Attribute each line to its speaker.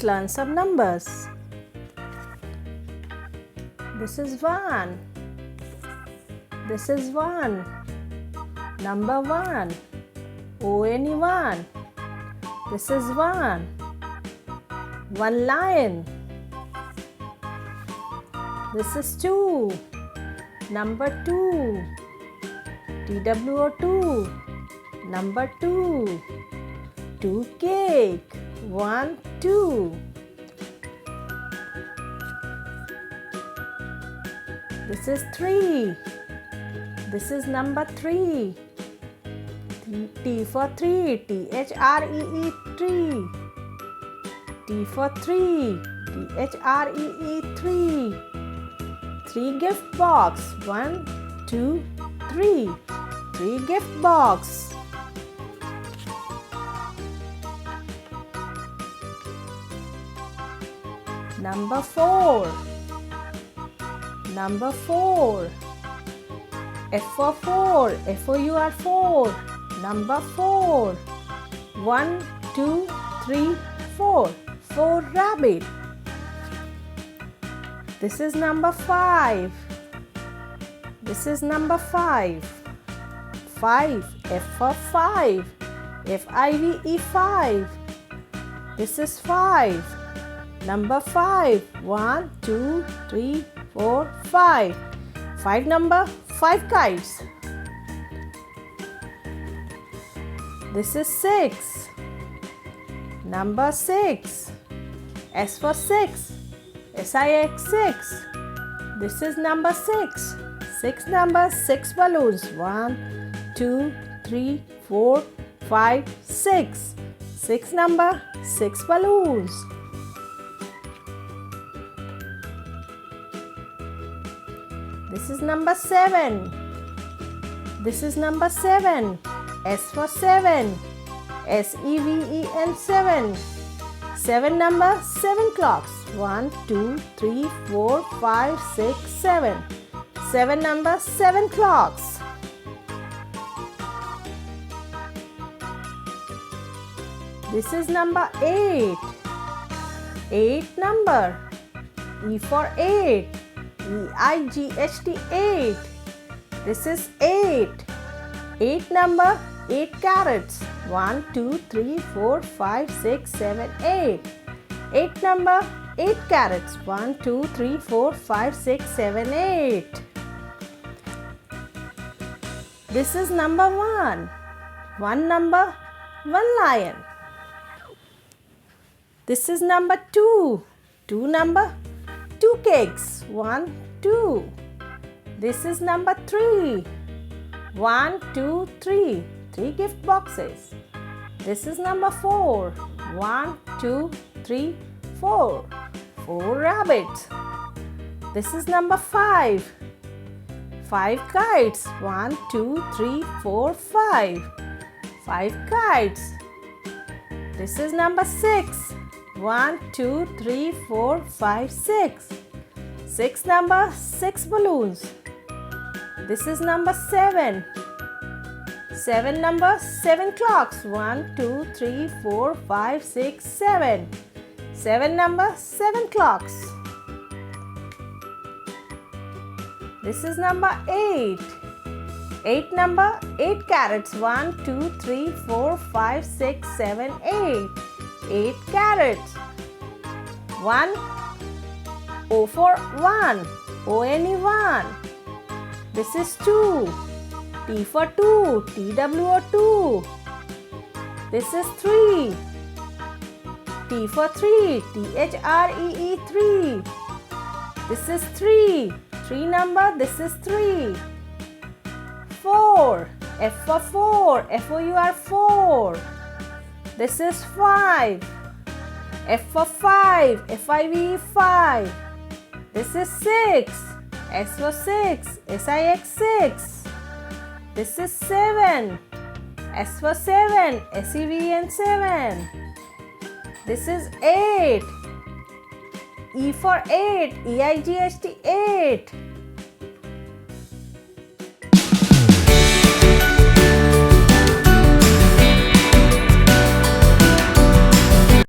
Speaker 1: learn some numbers. This is 1. This is 1. Number 1. Only 1. This is 1. One lion. This is 2. Number 2. TWO2. Number 2. 2 cake. 1, 2. This is 3. This is number 3. T for 3. THREE 3. T for 3. THREE 3. 3 gift box. 1, 2, 3. 3 gift box. Number 4. Number 4. F for 4. FOUR 4. Number 4. 1, 2, 3, 4. 4 rabbit. This is number 5. This is number 5. 5. F for 5. FIVE 5. This is 5. Number 5. 1, 2, 3, 4, 5. 5 number 5 kites. This is 6. Number 6. S for 6. SIX 6. This is number 6. 6 number 6 balloons. 1, 2, 3, 4, 5, 6. 6 number 6 balloons. This is number 7. This is number 7. S for 7. SEVEN 7. 7 number 7 clocks. 1, 2, 3, 4, 5, 6, 7. 7 number 7 clocks. This is number 8. 8 number. E for 8. EIGHT 8. This is 8. 8 number 8 carrots. 1, 2, 3, 4, 5, 6, 7, 8. 8 number 8 carrots. 1, 2, 3, 4, 5, 6, 7, 8. This is number 1. 1 number 1 lion. This is number 2. 2 number 2 cakes. 1, 2. This is number 3. 1, 2, 3. 3 gift boxes. This is number 4. 1, 2, 3, 4. 4 rabbits. This is number 5. 5 kites. 1, 2, 3, 4, 5. 5 kites. This is number 6. 1, 2, 3, 4, 5, 6. 6 number 6 balloons. This is number 7. 7 number 7 clocks. 1, 2, 3, 4, 5, 6, 7. 7 number 7 clocks. This is number 8. 8 number 8 carrots. 1, 2, 3, 4, 5, 6, 7, 8. 8 carrots. 1. O for 1. Only 1. This is 2. T for 2. TWO2. This is 3. T for 3. THREE 3. This is 3. 3 number. This is 3. 4. F for 4. FOUR 4. This is 5. F for 5. FIVE 5. This is 6. S for 6. SIX 6. This is 7. S for 7. SEVEN 7. This is 8. E for 8. EIGHT 8.